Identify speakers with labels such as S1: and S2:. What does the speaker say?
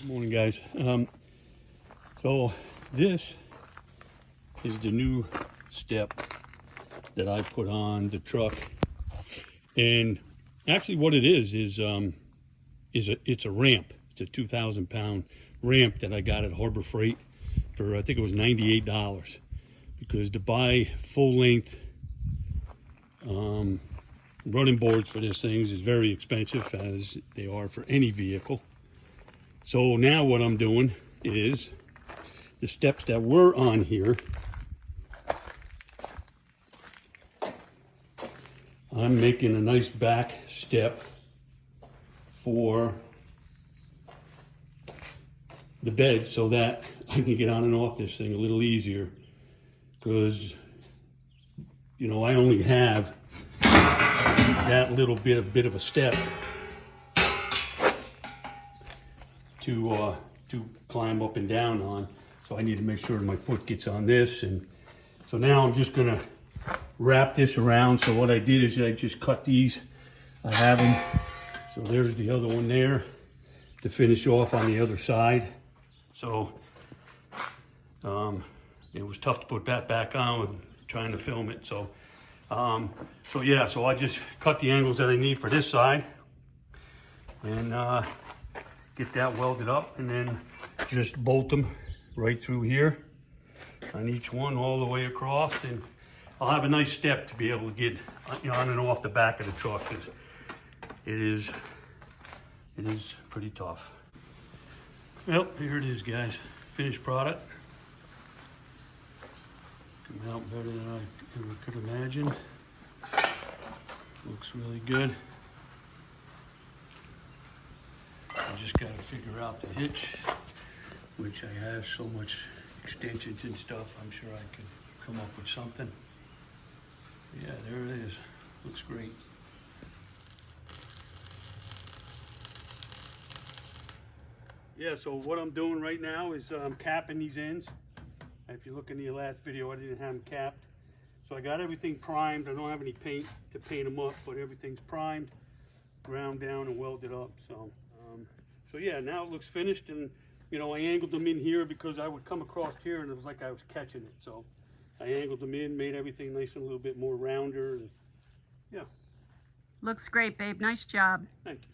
S1: Good morning, guys. So this is the new step that I put on the truck, and actually, what it is it's a ramp. It's a 2,000-pound ramp that I got at Harbor Freight for I think it was $98, because to buy full length running boards for this thing is very expensive, as they are for any vehicle. So now what I'm doing is the steps that were on here, I'm making a nice back step for the bed so that I can get on and off this thing a little easier, because I only have that little bit of a step to climb up and down on. So I need to make sure my foot gets on this, and so now I'm just gonna wrap this around. So what I did is I just cut these. I have them. So there's the other one there to finish off on the other side. So it was tough to put that back on with trying to film it. So so I just cut the angles that I need for this side, and get that welded up, and then just bolt them right through here on each one all the way across, and I'll have a nice step to be able to get on and off the back of the truck, because it is pretty tough. Well, here it is, guys. Finished product. Come out better than I ever could imagine. Looks really good. I just got to figure out the hitch, which I have so much extensions and stuff. I'm sure I could come up with something. Yeah, there it is. Looks great. Yeah, so what I'm doing right now is I'm capping these ends. If you look in the last video, I didn't have them capped. So I got everything primed. I don't have any paint to paint them up, but everything's primed, ground down, and welded up. So yeah, now it looks finished, and I angled them in here because I would come across here and it was like I was catching it. So I angled them in, made everything nice and a little bit more rounder, and yeah.
S2: Looks great, babe. Nice job.
S1: Thank you.